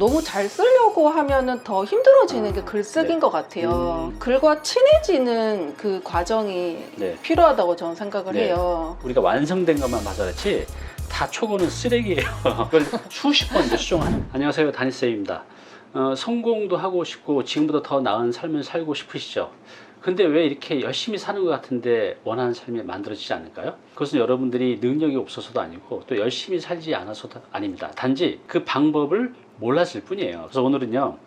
너무 잘 쓰려고 하면은 더 힘들어지는 게 글쓰기인 네. 것 같아요. 글과 친해지는 그 과정이 네. 필요하다고 저는 생각을 네. 해요. 우리가 완성된 것만 봐서 그렇지 다 초고는 쓰레기예요. 그걸 수십 번 이제 수정하는. 안녕하세요, 다니쌤입니다. 성공도 하고 싶고 지금보다 더 나은 삶을 살고 싶으시죠? 근데 왜 이렇게 열심히 사는 것 같은데 원하는 삶이 만들어지지 않을까요? 그것은 여러분들이 능력이 없어서도 아니고 또 열심히 살지 않아서도 아닙니다. 단지 그 방법을 몰랐을 뿐이에요. 그래서 오늘은요,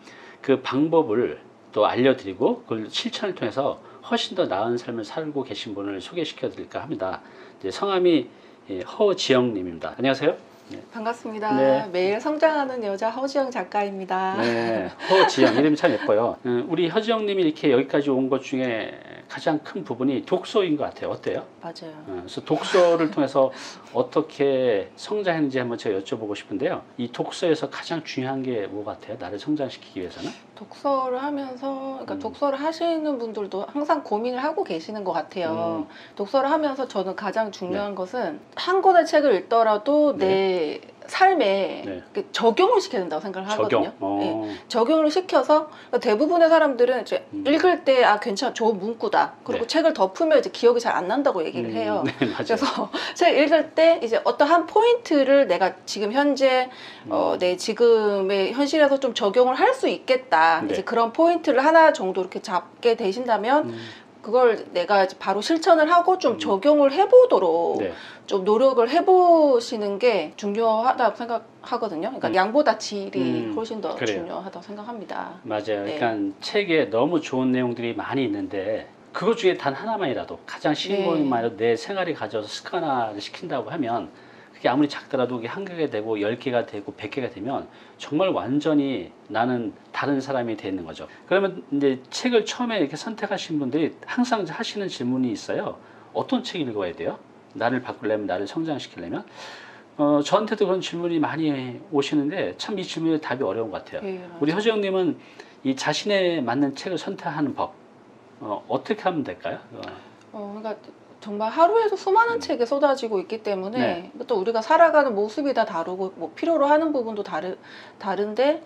그 방법을 또 알려드리고 그걸 실천을 통해서 훨씬 더 나은 삶을 살고 계신 분을 소개시켜 드릴까 합니다. 이제 성함이 허지영님입니다. 안녕하세요. 네. 반갑습니다. 네. 매일 성장하는 여자 허지영 작가입니다. 네, 허지영 이름이 참 예뻐요. 우리 허지영님이 이렇게 여기까지 온 것 중에 가장 큰 부분이 독서인 것 같아요. 어때요? 맞아요. 그래서 독서를 통해서 어떻게 성장했는지 한번 제가 여쭤보고 싶은데요. 이 독서에서 가장 중요한 게 뭐 같아요? 나를 성장시키기 위해서는? 독서를 하면서, 그러니까 독서를 하시는 분들도 항상 고민을 하고 계시는 것 같아요. 독서를 하면서 저는 가장 중요한 것은 한 권의 책을 읽더라도 내 삶에 이렇게 적용을 시켜야 된다고 생각을 하거든요. 네. 적용을 시켜서 그러니까 대부분의 사람들은 이제 읽을 때 아 괜찮아, 좋은 문구다. 그리고 책을 덮으면 이제 기억이 잘 안 난다고 얘기를 해요. 그래서 책 읽을 때 이제 어떠한 포인트를 내가 지금 현재 내 지금의 현실에서 좀 적용을 할 수 있겠다. 이제 그런 포인트를 하나 정도 이렇게 잡게 되신다면 그걸 내가 바로 실천을 하고 좀 적용을 해보도록 좀 노력을 해보시는 게 중요하다고 생각하거든요. 그러니까 양보다 질이 훨씬 더 중요하다고 생각합니다. 맞아요. 그러니까 책에 너무 좋은 내용들이 많이 있는데 그것 중에 단 하나만이라도 가장 쉬운 것만이라도 내 생활에 가져서 습관화를 시킨다고 하면 그게 아무리 작더라도 그게 한 개가 되고 10개가 되고 100개가 되면 정말 완전히 나는 다른 사람이 되는 거죠. 그러면 이제 책을 처음에 이렇게 선택하신 분들이 항상 하시는 질문이 있어요. 어떤 책 읽어야 돼요? 나를 바꾸려면, 나를 성장시키려면? 저한테도 그런 질문이 많이 오시는데 참 이 질문에 답이 어려운 것 같아요. 우리 허지영님은 이 자신에 맞는 책을 선택하는 법 어떻게 하면 될까요? 그러니까 정말 하루에도 수많은 책이 쏟아지고 있기 때문에 또 우리가 살아가는 모습이 다 다르고 뭐 필요로 하는 부분도 다른데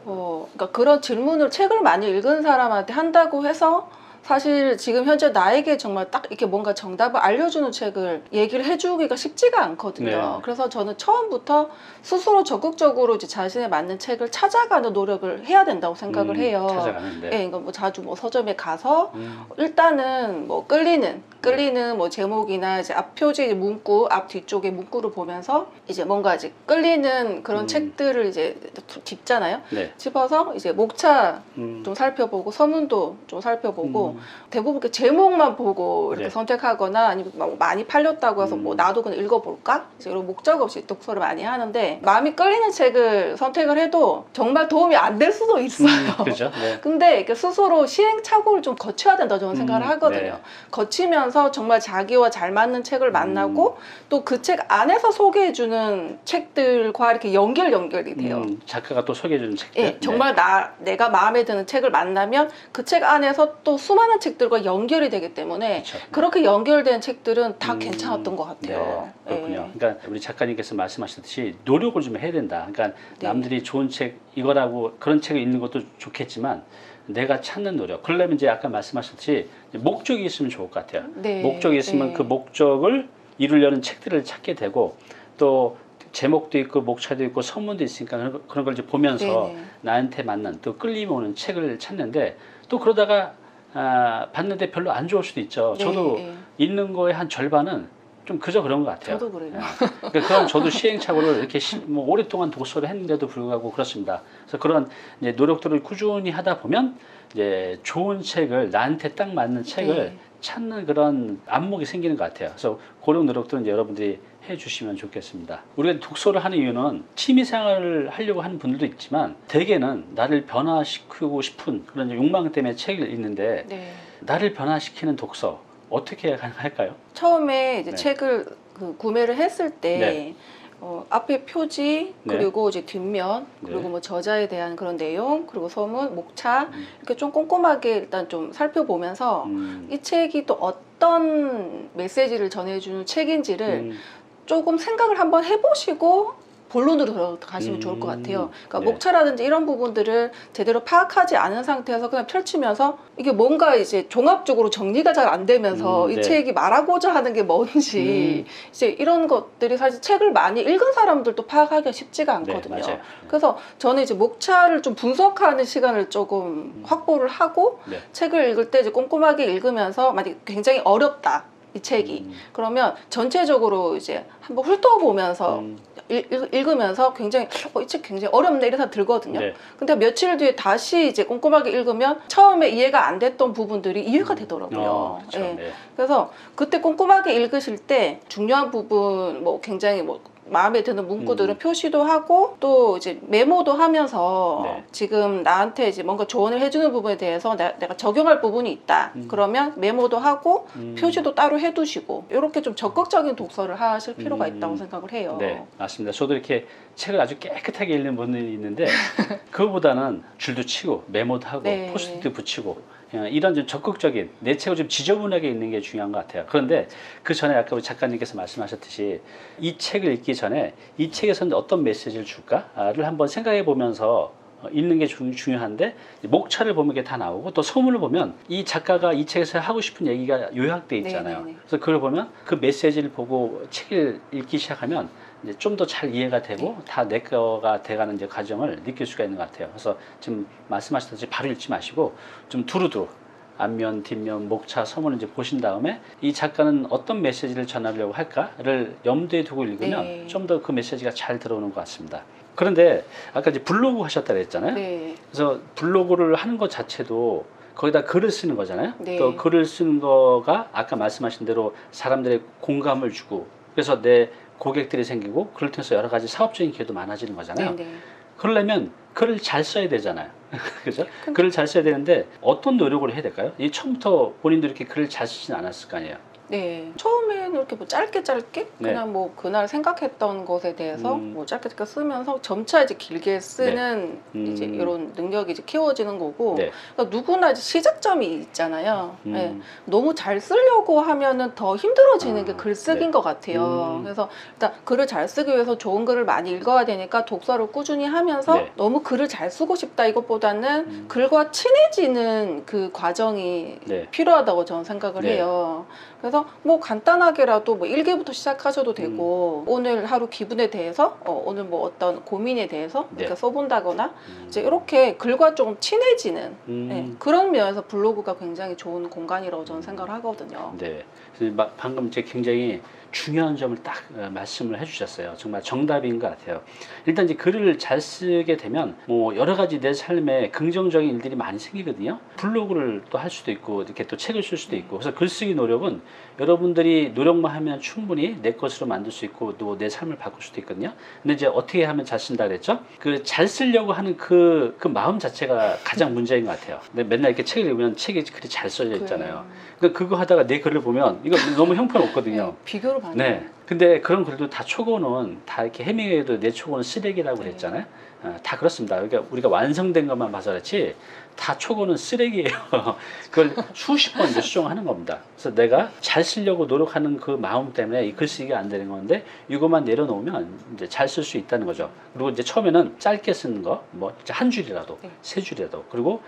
그러니까 그런 질문을 책을 많이 읽은 사람한테 한다고 해서 사실 지금 현재 나에게 정말 딱 이렇게 뭔가 정답을 알려주는 책을 얘기를 해주기가 쉽지가 않거든요. 그래서 저는 처음부터 스스로 적극적으로 이제 자신에 맞는 책을 찾아가는 노력을 해야 된다고 생각을 해요. 찾아가는데. 그러니까 뭐 자주 뭐 서점에 가서 일단은 뭐 끌리는 뭐 제목이나 이제 앞 표지 문구, 앞 뒤쪽에 문구를 보면서 이제 뭔가 이제 끌리는 그런 책들을 이제 짚잖아요. 짚어서 이제 목차 좀 살펴보고 서문도 좀 살펴보고 대부분 그 제목만 보고 이렇게 선택하거나 아니면 뭐 많이 팔렸다고 해서 뭐 나도 그냥 읽어볼까? 이제 이런 목적 없이 독서를 많이 하는데 마음이 끌리는 책을 선택을 해도 정말 도움이 안 될 수도 있어요. 그렇죠. 근데 이렇게 스스로 시행착오를 좀 거쳐야 된다고 저는 생각을 하거든요. 거치면서 정말 자기와 잘 맞는 책을 만나고 또 그 책 안에서 소개해주는 책들과 이렇게 연결이 돼요. 작가가 또 소개해주는 책들. 정말 내가 마음에 드는 책을 만나면 그 책 안에서 또 수많은 책들과 연결이 되기 때문에 그렇게 연결된 책들은 다 괜찮았던 것 같아요. 그렇군요. 그러니까 우리 작가님께서 말씀하셨듯이 노력을 좀 해야 된다. 그러니까 남들이 좋은 책 이거라고 그런 책을 읽는 것도 좋겠지만 내가 찾는 노력. 그러려면 이제 아까 말씀하셨듯이 목적이 있으면 좋을 것 같아요. 목적이 있으면 그 목적을 이루려는 책들을 찾게 되고 또 제목도 있고 목차도 있고 선문도 있으니까 그런 걸 이제 보면서 나한테 맞는 또 끌림이 오는 책을 찾는데 또 그러다가 봤는데 별로 안 좋을 수도 있죠. 저도 읽는 거의 한 절반은 좀 그저 그런 것 같아요. 저도 그래요. 그러니까 그럼 저도 시행착오를 이렇게 뭐 오랫동안 독서를 했는데도 불구하고 그렇습니다. 그래서 그런 이제 노력들을 꾸준히 하다 보면 이제 좋은 책을 나한테 딱 맞는 책을 찾는 그런 안목이 생기는 것 같아요. 그래서 그런 노력들은 이제 여러분들이 해주시면 좋겠습니다. 우리가 독서를 하는 이유는 취미생활을 하려고 하는 분들도 있지만 대개는 나를 변화시키고 싶은 그런 욕망 때문에 책을 읽는데 나를 변화시키는 독서 어떻게 해야 가능할까요? 처음에 이제 책을 구매를 했을 때 앞에 표지 그리고 이제 뒷면 그리고 뭐 저자에 대한 그런 내용 그리고 서문, 목차 이렇게 좀 꼼꼼하게 일단 좀 살펴보면서 이 책이 또 어떤 메시지를 전해주는 책인지를 조금 생각을 한번 해보시고 본론으로 들어가시면 좋을 것 같아요. 그러니까 네. 목차라든지 이런 부분들을 제대로 파악하지 않은 상태에서 그냥 펼치면서 이게 뭔가 이제 종합적으로 정리가 잘 안 되면서 이 네. 책이 말하고자 하는 게 뭔지 이제 이런 것들이 사실 책을 많이 읽은 사람들도 파악하기가 쉽지가 않거든요. 네, 맞아요. 그래서 저는 이제 목차를 좀 분석하는 시간을 조금 확보를 하고 네. 책을 읽을 때 이제 꼼꼼하게 읽으면서 만약 굉장히 어렵다. 이 책이 그러면 전체적으로 이제 한번 훑어보면서 읽으면서 굉장히 이 책 굉장히 어렵네 이런 생각 들거든요. 네. 근데 며칠 뒤에 다시 이제 꼼꼼하게 읽으면 처음에 이해가 안 됐던 부분들이 이해가 되더라고요. 그렇죠. 예. 네. 그래서 그때 꼼꼼하게 읽으실 때 중요한 부분 뭐 굉장히 뭐 마음에 드는 문구들은 표시도 하고 또 이제 메모도 하면서 네. 지금 나한테 이제 뭔가 조언을 해주는 부분에 대해서 내가 적용할 부분이 있다. 그러면 메모도 하고 표시도 따로 해두시고 이렇게 좀 적극적인 독서를 하실 필요가 있다고 생각을 해요. 네, 맞습니다. 저도 이렇게 책을 아주 깨끗하게 읽는 분들이 있는데 그거보다는 줄도 치고 메모도 하고 네. 포스트도 붙이고 이런 좀 적극적인 내 책을 좀 지저분하게 읽는 게 중요한 것 같아요. 그런데 그 전에 아까 우리 작가님께서 말씀하셨듯이 이 책을 읽기 전에 이 책에서는 어떤 메시지를 줄까를 한번 생각해 보면서 읽는 게 중요한데 목차를 보면 이게 다 나오고 또 서문을 보면 이 작가가 이 책에서 하고 싶은 얘기가 요약돼 있잖아요. 네네네. 그래서 그걸 보면 그 메시지를 보고 책을 읽기 시작하면 이제 좀 더 잘 이해가 되고 다 내 거가 돼가는 이제 과정을 느낄 수가 있는 것 같아요. 그래서 지금 말씀하셨듯이 바로 읽지 마시고 좀 두루두루 앞면, 뒷면, 목차, 서문을 이제 보신 다음에 이 작가는 어떤 메시지를 전하려고 할까를 염두에 두고 읽으면 네. 좀 더 그 메시지가 잘 들어오는 것 같습니다. 그런데 아까 이제 블로그 하셨다 그랬잖아요. 네. 그래서 블로그를 하는 것 자체도 거기다 글을 쓰는 거잖아요. 네. 또 글을 쓰는 거가 아까 말씀하신 대로 사람들의 공감을 주고 그래서 내 고객들이 생기고 그걸 통해서 여러 가지 사업적인 기회도 많아지는 거잖아요. 네네. 그러려면 글을 잘 써야 되잖아요. 그죠? 글을 잘 써야 되는데 어떤 노력을 해야 될까요? 이 처음부터 본인도 이렇게 글을 잘 쓰진 않았을 거 아니에요. 네. 처음에는 이렇게 뭐 짧게 네. 그냥 뭐 그날 생각했던 것에 대해서 뭐 짧게 쓰면서 점차 이제 길게 쓰는 이제 이런 능력이 이제 키워지는 거고 네. 그러니까 누구나 이제 시작점이 있잖아요. 네. 너무 잘 쓰려고 하면은 더 힘들어지는 게 글쓰기인 네. 것 같아요. 그래서 일단 글을 잘 쓰기 위해서 좋은 글을 많이 읽어야 되니까 독서를 꾸준히 하면서 네. 너무 글을 잘 쓰고 싶다 이것보다는 글과 친해지는 그 과정이 네. 필요하다고 저는 생각을 네. 해요. 그래서 뭐 간단하게라도 뭐 일기부터 시작하셔도 되고 오늘 하루 기분에 대해서 오늘 뭐 어떤 고민에 대해서 네. 이렇게 써본다거나 이제 이렇게 글과 조금 친해지는 네, 그런 면에서 블로그가 굉장히 좋은 공간이라고 저는 생각을 하거든요. 네. 그래서 방금 이제 굉장히 중요한 점을 딱 말씀을 해주셨어요. 정말 정답인 것 같아요. 일단 이제 글을 잘 쓰게 되면 뭐 여러 가지 내 삶에 긍정적인 일들이 많이 생기거든요. 블로그를 또 할 수도 있고 이렇게 또 책을 쓸 수도 있고 그래서 글쓰기 노력은 여러분들이 노력만 하면 충분히 내 것으로 만들 수 있고 또 내 삶을 바꿀 수도 있거든요. 근데 이제 어떻게 하면 잘 쓴다 그랬죠? 그 잘 쓰려고 하는 그 마음 자체가 가장 문제인 것 같아요. 근데 맨날 이렇게 책을 읽으면 책에 글이 잘 써져 있잖아요. 그러니까 그거 하다가 내 글을 보면 이거 너무 형편없거든요. 네, 비교를 받는 네. 근데 그런 글도 다 초고는 다 이렇게 해밍웨이도 내 초고는 쓰레기라고 그랬잖아요. 다 그렇습니다. 그러니까 우리가 완성된 것만 봐서 그렇지 다 초고는 쓰레기예요. 그걸 수십 번 이제 수정하는 겁니다. 그래서 내가 잘 쓰려고 노력하는 그 마음 때문에 이 글쓰기가 안 되는 건데 이것만 내려놓으면 이제 잘 쓸 수 있다는 거죠. 그리고 이제 처음에는 짧게 쓰는 거, 뭐 한 줄이라도, 세 줄이라도, 그리고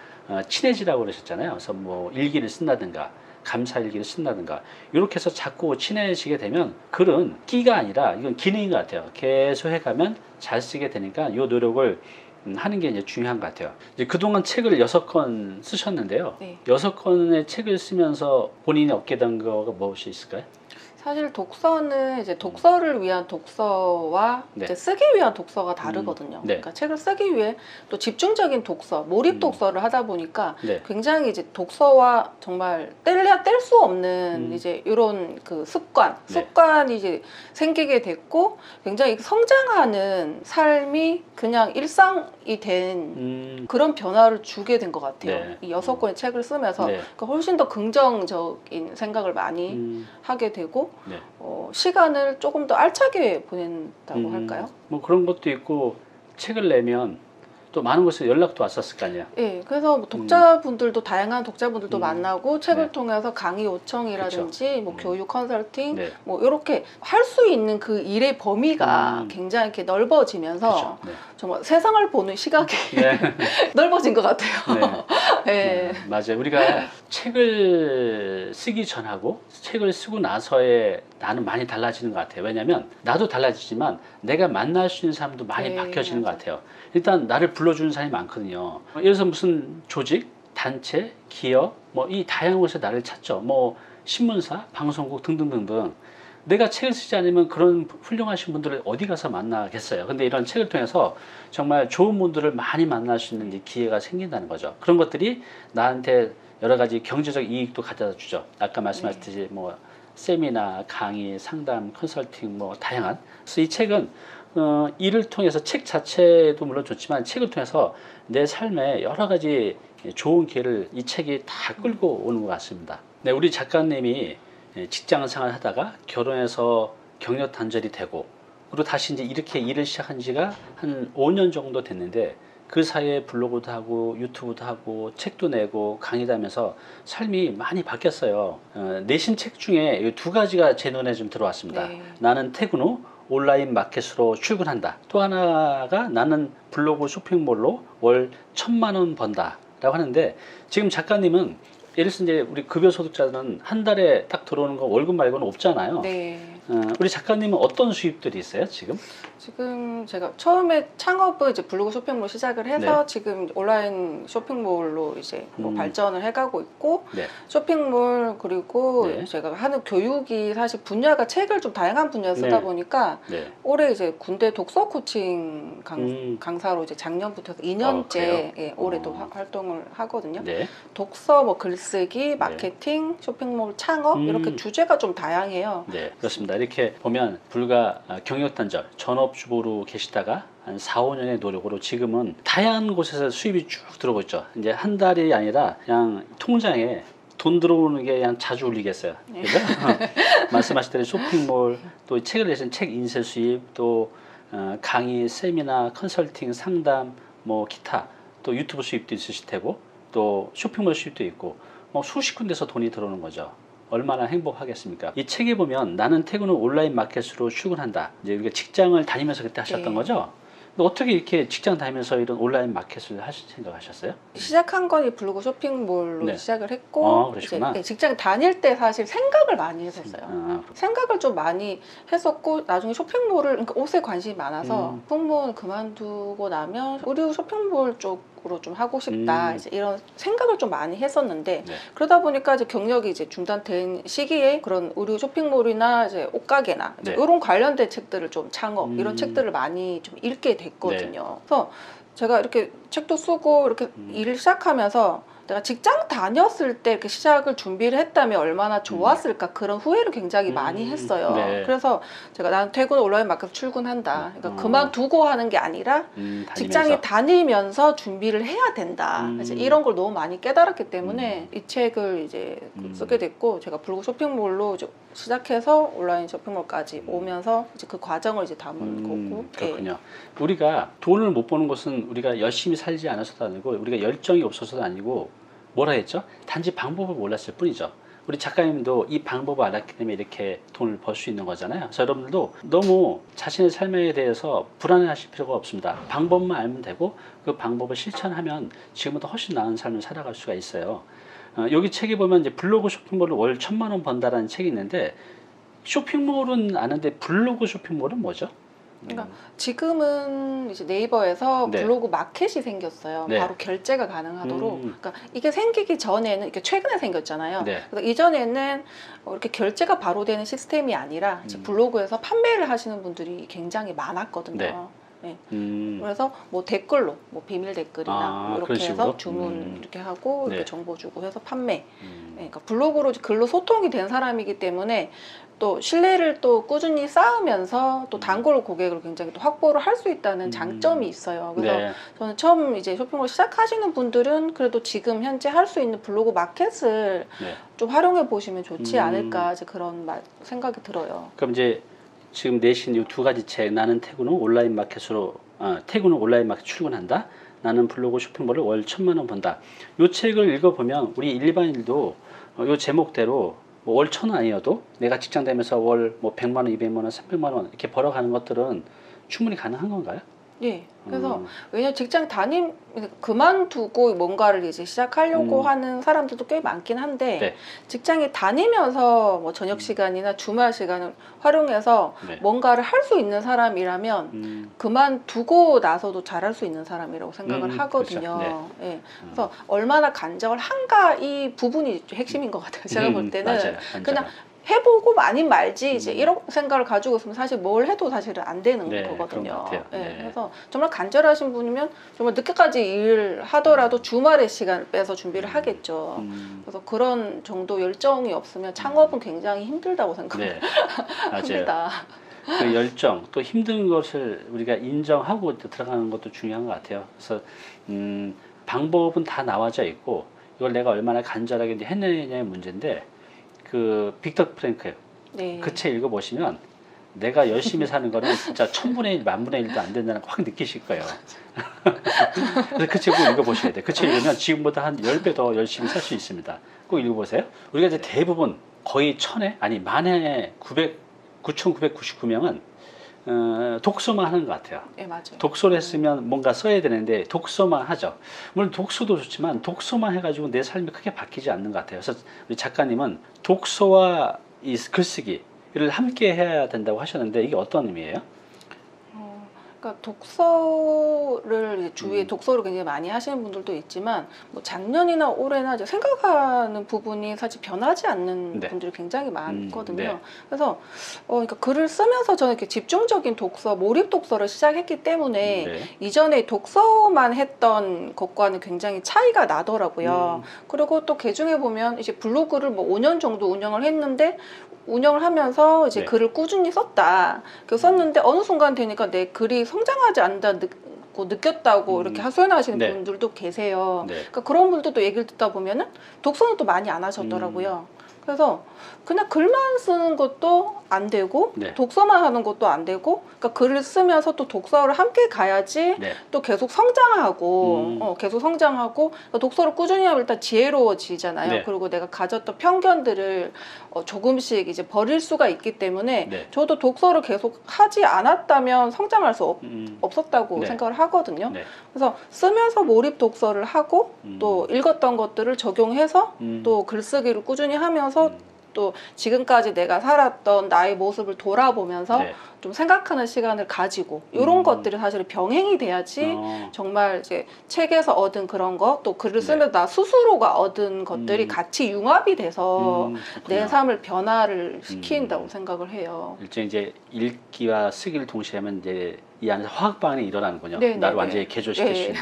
친해지라고 그러셨잖아요. 그래서 뭐 일기를 쓴다든가. 감사일기를 쓴다든가 이렇게 해서 자꾸 친해지게 되면 글은 끼가 아니라 이건 기능인 것 같아요. 계속 해가면 잘 쓰게 되니까 이 노력을 하는 게 이제 중요한 것 같아요. 이제 그동안 책을 6권 쓰셨는데요. 네. 6권의 책을 쓰면서 본인이 얻게 된 거가 무엇이 있을까요? 사실 독서는 이제 독서를 위한 독서와 네. 이제 쓰기 위한 독서가 다르거든요. 네. 그러니까 책을 쓰기 위해 또 집중적인 독서, 몰입 독서를 하다 보니까 네. 굉장히 이제 독서와 정말 뗄래야 뗄 수 없는 이제 이런 그 습관이 이제 생기게 됐고 굉장히 성장하는 삶이 그냥 일상이 된 그런 변화를 주게 된 것 같아요. 네. 이 6권의 책을 쓰면서 네. 그러니까 훨씬 더 긍정적인 생각을 많이 하게 되고 네. 시간을 조금 더 알차게 보낸다고 할까요? 뭐 그런 것도 있고 책을 내면 또 많은 곳에서 연락도 왔었을 거 아니에요. 예, 그래서 뭐 독자분들도 다양한 독자분들도 만나고 책을 네. 통해서 강의 요청이라든지 뭐 교육 컨설팅 네. 뭐 이렇게 할 수 있는 그 일의 범위가 굉장히 이렇게 넓어지면서 그렇죠. 정말 세상을 보는 시각이 네. 넓어진 것 같아요. 네. 예. 맞아요. 우리가 책을 쓰기 전하고 책을 쓰고 나서의 나는 많이 달라지는 것 같아요. 왜냐하면 나도 달라지지만 내가 만날 수 있는 사람도 많이 네, 바뀌어지는 것 맞아요. 같아요. 일단 나를 불러주는 사람이 많거든요. 예를 들어서 무슨 조직, 단체, 기업 뭐 이 다양한 곳에 나를 찾죠. 뭐 신문사, 방송국 등등등등. 내가 책을 쓰지 않으면 그런 훌륭하신 분들을 어디 가서 만나겠어요. 근데 이런 책을 통해서 정말 좋은 분들을 많이 만날 수 있는 기회가 생긴다는 거죠. 그런 것들이 나한테 여러 가지 경제적 이익도 가져다 주죠. 아까 말씀하셨듯이 뭐 세미나, 강의, 상담, 컨설팅 뭐 다양한. 그래서 이 책은 이를 통해서 책 자체도 물론 좋지만 책을 통해서 내 삶에 여러 가지 좋은 기회를 이 책이 다 끌고 오는 것 같습니다. 네, 우리 작가님이 직장 생활 하다가 결혼해서 경력 단절이 되고 그리고 다시 이제 이렇게 일을 시작한 지가 한 5년 정도 됐는데 그 사이에 블로그도 하고 유튜브도 하고 책도 내고 강의도 하면서 삶이 많이 바뀌었어요. 내신 책 중에 이 두 가지가 제 눈에 좀 들어왔습니다. 네. 나는 퇴근 후 온라인 마켓으로 출근한다. 또 하나가 나는 블로그 쇼핑몰로 월 1,000만 원 번다 라고 하는데 지금 작가님은 예를 들어서 이제 우리 급여 소득자는 한 달에 딱 들어오는 거 월급 말고는 없잖아요. 네. 우리 작가님은 어떤 수입들이 있어요 지금? 지금 제가 처음에 창업을 이제 블로그 쇼핑몰 시작을 해서 지금 온라인 쇼핑몰로 이제 뭐 발전을 해가고 있고 네. 쇼핑몰 그리고 네. 제가 하는 교육이 사실 분야가 책을 좀 다양한 분야에 쓰다 네. 보니까 네. 올해 이제 군대 독서 코칭 음. 강사로 이제 작년부터 해서 2년째 그래요? 예, 올해도 활동을 하거든요. 네. 독서, 뭐 글쓰기, 마케팅, 쇼핑몰 창업 이렇게 주제가 좀 다양해요. 네, 그렇습니다. 이렇게 보면 불과 경력 단절, 전업주부로 계시다가 한 4, 5년의 노력으로 지금은 다양한 곳에서 수입이 쭉 들어오고 있죠. 이제 한 달이 아니라 그냥 통장에 돈 들어오는 게 그냥 자주 울리겠어요. 그죠? 말씀하신 대로 쇼핑몰, 또 책을 내신 책 인쇄 수입, 또 강의, 세미나, 컨설팅, 상담, 뭐 기타, 또 유튜브 수입도 있으실 테고, 또 쇼핑몰 수입도 있고, 뭐 수십 군데서 돈이 들어오는 거죠. 얼마나 행복하겠습니까? 이 책에 보면 나는 퇴근 후 온라인 마켓으로 출근한다. 이제 우리가 직장을 다니면서 그때 하셨던 네. 거죠? 근데 어떻게 이렇게 직장 다니면서 이런 온라인 마켓을 하실 생각하셨어요? 시작한 건 이 블로그 쇼핑몰로 네. 시작을 했고 그러시구나. 이제 직장 다닐 때 사실 생각을 많이 했었어요. 그렇구나. 생각을 좀 많이 했었고 나중에 쇼핑몰을 그러니까 옷에 관심이 많아서 쇼핑몰 그만두고 나면 의류 쇼핑몰 쪽으로 좀 하고 싶다 이제 이런 생각을 좀 많이 했었는데 네. 그러다 보니까 이제 경력이 이제 중단된 시기에 그런 의류 쇼핑몰이나 이제 옷가게나 이제 네. 이런 관련된 책들을 좀 창업 이런 책들을 많이 좀 읽게 됐거든요. 그래서 제가 이렇게 책도 쓰고 이렇게 일을 시작하면서 내가 직장 다녔을 때 이렇게 시작을 준비를 했다면 얼마나 좋았을까 그런 후회를 굉장히 많이 했어요. 네. 그래서 제가 난 퇴근 온라인 마켓 출근한다. 그러니까 그만두고 하는 게 아니라 직장에 다니면서 준비를 해야 된다. 이제 이런 걸 너무 많이 깨달았기 때문에 이 책을 이제 쓰게 됐고 제가 블로그 쇼핑몰로 이제 시작해서 온라인 쇼핑몰까지 오면서 이제 그 과정을 이제 담은 거고. 그렇군요. 예. 우리가 돈을 못 버는 것은 우리가 열심히 살지 않아서도 아니고 우리가 열정이 없어서도 아니고 뭐라 했죠? 단지 방법을 몰랐을 뿐이죠. 우리 작가님도 이 방법을 알았기 때문에 이렇게 돈을 벌 수 있는 거잖아요. 그래서 여러분들도 너무 자신의 삶에 대해서 불안해하실 필요가 없습니다. 방법만 알면 되고 그 방법을 실천하면 지금보다 훨씬 나은 삶을 살아갈 수가 있어요. 여기 책에 보면 이제 블로그 쇼핑몰을 월 1,000만 원 번다라는 책이 있는데 쇼핑몰은 아는데 블로그 쇼핑몰은 뭐죠? 그러니까 지금은 이제 네이버에서 네. 블로그 마켓이 생겼어요. 네. 바로 결제가 가능하도록. 그러니까 이게 생기기 전에는 이게 최근에 생겼잖아요. 네. 그래서 이전에는 이렇게 결제가 바로 되는 시스템이 아니라 이제 블로그에서 판매를 하시는 분들이 굉장히 많았거든요. 네. 네. 그래서 뭐 댓글로 뭐 비밀 댓글이나 뭐 그런 이렇게 식으로? 해서 주문 이렇게 하고 네. 이렇게 정보 주고 해서 판매. 네, 그러니까 블로그로 글로 소통이 된 사람이기 때문에 또 신뢰를 또 꾸준히 쌓으면서 또 단골 고객을 굉장히 또 확보를 할 수 있다는 장점이 있어요. 그래서 네. 저는 처음 이제 쇼핑몰 시작하시는 분들은 그래도 지금 현재 할 수 있는 블로그 마켓을 네. 좀 활용해 보시면 좋지 않을까 이제 그런 생각이 들어요. 그럼 이제 지금 내신 이 두 가지 책 나는 퇴근 후 온라인 마켓으로 퇴근 후 온라인 마켓 출근한다. 나는 블로그 쇼핑몰을 월 1,000만 원 번다. 이 책을 읽어보면 우리 일반인도 이 제목대로 뭐월 1,000원 아니어도 내가 직장 다니면서 월 뭐 100만 원, 200만 원, 300만 원 이렇게 벌어가는 것들은 충분히 가능한 건가요? 예. 그래서 왜냐면 직장 그만두고 뭔가를 이제 시작하려고 하는 사람들도 꽤 많긴 한데 네. 직장에 다니면서 뭐 저녁 시간이나 주말 시간을 활용해서 네. 뭔가를 할 수 있는 사람이라면 그만두고 나서도 잘할 수 있는 사람이라고 생각을 하거든요. 그렇죠. 예. 그래서 얼마나 간절을 한가 이 부분이 핵심인 것 같아요. 제가 볼 때는 맞아요. 그냥 해보고 아닌 말지 이제 이런 생각을 가지고 있으면 사실 뭘 해도 사실은 안 되는 네, 거거든요. 그런 것 같아요. 예, 네. 그래서 정말 간절하신 분이면 정말 늦게까지 일하더라도 주말에 시간을 빼서 준비를 하겠죠. 그래서 그런 정도 열정이 없으면 창업은 굉장히 힘들다고 생각합니다. 네, 맞아요. 그 열정 또 힘든 것을 우리가 인정하고 들어가는 것도 중요한 것 같아요. 그래서 방법은 다 나와져 있고 이걸 내가 얼마나 간절하게 해내냐의 문제인데 그 빅터 프랭크 네. 그 책 읽어보시면 내가 열심히 사는 거는 진짜 1000분의 1, 10,000분의 1도 안 된다는 걸 확 느끼실 거예요. 그래서 그 책 꼭 읽어보셔야 돼요. 그 책 읽으면 지금보다 한 10배 더 열심히 살 수 있습니다. 꼭 읽어보세요. 우리가 이제 대부분 거의 1000회 아니 만에 9,999명은 독서만 하는 것 같아요. 네, 맞아요. 독서를 했으면 뭔가 써야 되는데 독서만 하죠. 물론 독서도 좋지만 독서만 해가지고 내 삶이 크게 바뀌지 않는 것 같아요. 그래서 우리 작가님은 독서와 이 글쓰기를 함께 해야 된다고 하셨는데 이게 어떤 의미예요? 그러니까 독서를 주위에 독서를 굉장히 많이 하시는 분들도 있지만 뭐 작년이나 올해나 이제 생각하는 부분이 사실 변하지 않는 네. 분들이 굉장히 많거든요. 네. 그래서 그러니까 글을 쓰면서 저는 이렇게 집중적인 독서, 몰입 독서를 시작했기 때문에 네. 이전에 독서만 했던 것과는 굉장히 차이가 나더라고요. 그리고 또 개중에 보면 이제 블로그를 뭐 5년 정도 운영을 했는데 운영을 하면서 이제 네. 글을 꾸준히 썼다. 그 썼는데 어느 순간 되니까 내 글이 성장하지 않는다고 느꼈다고 이렇게 하소연하시는 네. 분들도 계세요. 네. 그러니까 그런 분들도 얘기를 듣다 보면은 독서는 또 많이 안 하셨더라고요. 그래서 그냥 글만 쓰는 것도 안 되고 네. 독서만 하는 것도 안 되고 그러니까 글을 쓰면서 또 독서를 함께 가야지 네. 또 계속 성장하고 계속 성장하고 그러니까 독서를 꾸준히 하면 일단 지혜로워지잖아요. 네. 그리고 내가 가졌던 편견들을 조금씩 이제 버릴 수가 있기 때문에 네. 저도 독서를 계속 하지 않았다면 성장할 수 없었다고 네. 생각을 하거든요. 네. 그래서 쓰면서 몰입 독서를 하고 또 읽었던 것들을 적용해서 또 글쓰기를 꾸준히 하면서 또 지금까지 내가 살았던 나의 모습을 돌아보면서 네. 좀 생각하는 시간을 가지고 이런 것들이 사실 병행이 돼야지 정말 이제 책에서 얻은 그런 거 또 글을 쓰면서 나 스스로가 얻은 것들이 같이 융합이 돼서 내 삶을 변화를 시킨다고 생각을 해요. 일종의 이제 읽기와 쓰기를 동시에 하면 이제 이 안에서 화학 반응이 일어나는군요. 네, 나를 네, 완전히 네. 개조시킬 수 네. 있는.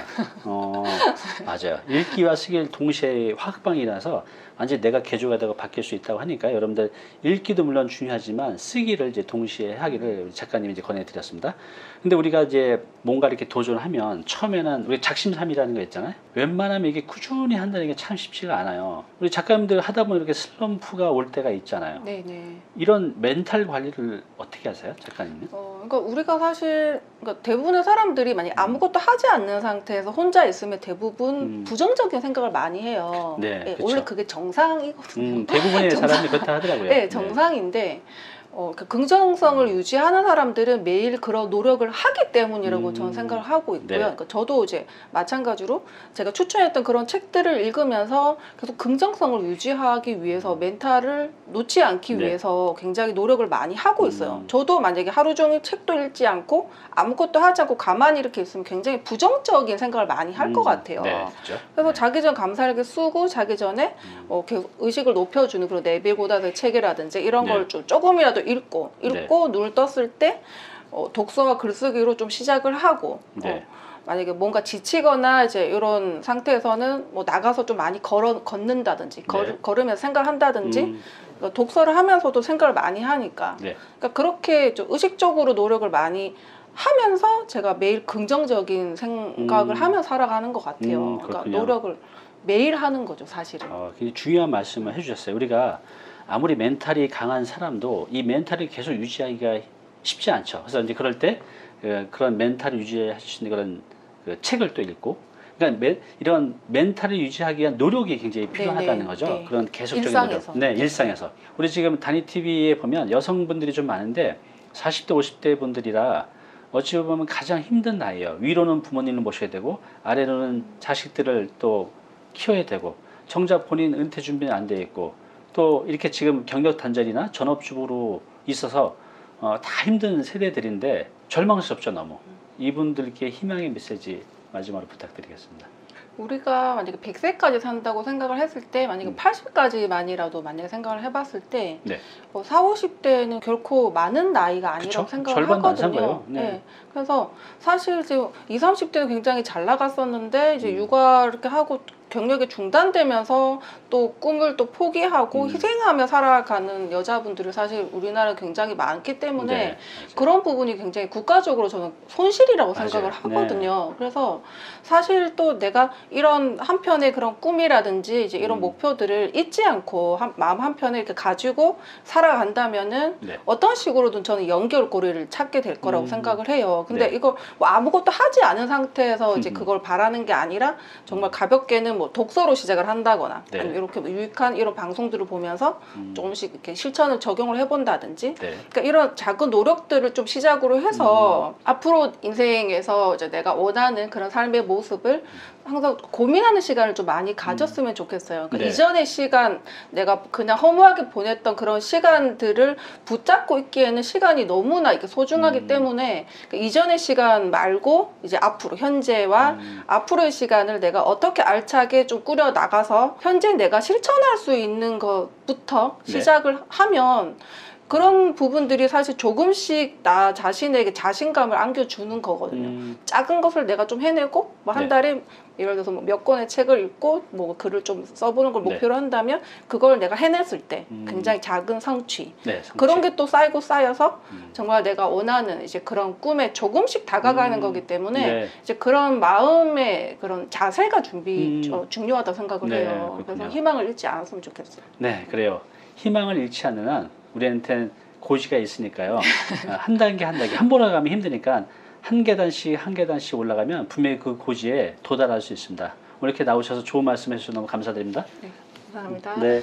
맞아요. 읽기와 쓰기를 동시에 화학 반응이 일어나서 완전히 내가 개조가 되고 바뀔 수 있다고 하니까 여러분들 읽기도 물론 중요하지만 쓰기를 이제 동시에 하기를 우리 작가님이 이제 권해드렸습니다. 근데 우리가 이제 뭔가 이렇게 도전하면 처음에는 우리 작심삼일이라는 거 있잖아요. 웬만하면 이게 꾸준히 한다는 게 참 쉽지가 않아요. 우리 작가님들 하다 보면 이렇게 슬럼프가 올 때가 있잖아요. 네네. 이런 멘탈 관리를 어떻게 하세요, 작가님은? 그러니까 우리가 사실 그러니까 대부분의 사람들이 만약 아무것도 하지 않는 상태에서 혼자 있으면 대부분 부정적인 생각을 많이 해요. 네, 예, 그쵸. 원래 그게 정상이거든요. 대부분의 사람이 그렇다 하더라고요. 네, 정상인데 그 긍정성을 유지하는 사람들은 매일 그런 노력을 하기 때문이라고 저는 생각을 하고 있고요. 네. 그러니까 저도 이제 마찬가지로 제가 추천했던 그런 책들을 읽으면서 계속 긍정성을 유지하기 위해서 멘탈을 놓지 않기 네. 위해서 굉장히 노력을 많이 하고 있어요. 저도 만약에 하루 종일 책도 읽지 않고 아무것도 하지 않고 가만히 이렇게 있으면 굉장히 부정적인 생각을 많이 할 것 같아요. 네, 그렇죠. 그래서 자기 전 감사일기 쓰고 자기 전에 계속 의식을 높여주는 그런 네빌 고다드의 책이라든지 이런 네. 걸 좀 조금이라도 읽고 눈을 떴을 때 독서와 글쓰기로 좀 시작을 하고 네. 만약에 뭔가 지치거나 이제 이런 상태에서는 뭐 나가서 좀 많이 걷는다든지 걸으면서 생각을 한다든지 그러니까 독서를 하면서도 생각을 많이 하니까 네. 그러니까 그렇게 좀 의식적으로 노력을 많이 하면서 제가 매일 긍정적인 생각을 하며 살아가는 것 같아요. 그러니까 그렇군요. 노력을 매일 하는 거죠, 사실은. 굉장히 중요한 말씀을 해주셨어요. 우리가 아무리 멘탈이 강한 사람도 이 멘탈을 계속 유지하기가 쉽지 않죠. 그래서 이제 그럴 때 그런 멘탈을 유지할 수 있는 그런 책을 또 읽고 그러니까 이런 멘탈을 유지하기 위한 노력이 굉장히 필요하다는 네네. 거죠. 네. 그런 계속적인 일상에서. 노력. 네, 일상에서. 우리 지금 단위 TV에 보면 여성분들이 좀 많은데 40대, 50대 분들이라 어찌 보면 가장 힘든 나이예요. 위로는 부모님을 모셔야 되고 아래로는 자식들을 또 키워야 되고 정작 본인 은퇴 준비는 안 돼 있고 또 이렇게 지금 경력 단절이나 전업주부로 있어서 다 힘든 세대들인데 절망스럽죠 너무. 이분들께 희망의 메시지 마지막으로 부탁드리겠습니다. 우리가 만약에 100세까지 산다고 생각을 했을 때 만약에 80까지만이라도 만약에 생각을 해봤을 때 네. 4, 50대는 결코 많은 나이가 아니라고 그쵸? 생각을 절반도 안 산 하거든요. 거예요. 네. 그래서 사실 지금 20, 30대는 굉장히 잘 나갔었는데 이제 음. 육아 이렇게 하고 경력이 중단되면서 또 꿈을 또 포기하고 희생하며 살아가는 여자분들이 사실 우리나라에 굉장히 많기 때문에 네, 그런 부분이 굉장히 국가적으로 저는 손실이라고 맞아요. 생각을 네. 하거든요. 그래서 사실 또 내가 이런 한편의 그런 꿈이라든지 이제 이런 목표들을 잊지 않고 마음 한편에 이렇게 가지고 살아간다면은 네. 어떤 식으로든 저는 연결고리를 찾게 될 거라고 생각을 해요. 근데 네. 이걸 뭐 아무것도 하지 않은 상태에서 이제 그걸 바라는 게 아니라 정말 가볍게는 뭐 독서로 시작을 한다거나 네. 아니면 이렇게 뭐 유익한 이런 방송들을 보면서 조금씩 이렇게 실천을 적용을 해본다든지 네. 그러니까 이런 작은 노력들을 좀 시작으로 해서 앞으로 인생에서 이제 내가 원하는 그런 삶의 모습을 항상 고민하는 시간을 좀 많이 가졌으면 좋겠어요. 그러니까 네. 이전의 시간, 내가 그냥 허무하게 보냈던 그런 시간들을 붙잡고 있기에는 시간이 너무나 이렇게 소중하기 때문에 그러니까 이전의 시간 말고 이제 앞으로 현재와 앞으로의 시간을 내가 어떻게 알차게 좀 꾸려 나가서 현재 내가 실천할 수 있는 것부터 네. 시작을 하면 그런 부분들이 사실 조금씩 나 자신에게 자신감을 안겨주는 거거든요. 작은 것을 내가 좀 해내고 뭐 한 네. 달에 예를 들어서 뭐 몇 권의 책을 읽고 뭐 글을 좀 써보는 걸 네. 목표로 한다면 그걸 내가 해냈을 때 굉장히 작은 성취 네, 성취. 그런 게 또 쌓이고 쌓여서 정말 내가 원하는 이제 그런 꿈에 조금씩 다가가는 거기 때문에 네. 이제 그런 마음의 그런 자세가 중요하다고 생각을 네, 해요. 그렇군요. 그래서 희망을 잃지 않았으면 좋겠어요. 네, 그래요. 희망을 잃지 않는 한 우리한테는 고지가 있으니까요. 한 단계 한 단계 한 번에 가면 힘드니까 한 계단씩 올라가면 분명히 그 고지에 도달할 수 있습니다. 오늘 이렇게 나오셔서 좋은 말씀 해주셔서 너무 감사드립니다. 네, 감사합니다. 네.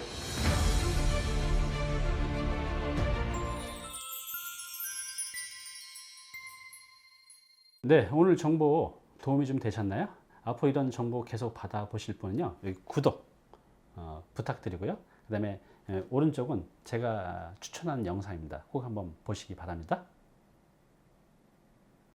네, 오늘 정보 도움이 좀 되셨나요? 앞으로 이런 정보 계속 받아보실 분은요, 여기 구독 부탁드리고요. 그 다음에 오른쪽은 제가 추천한 영상입니다. 꼭 한번 보시기 바랍니다.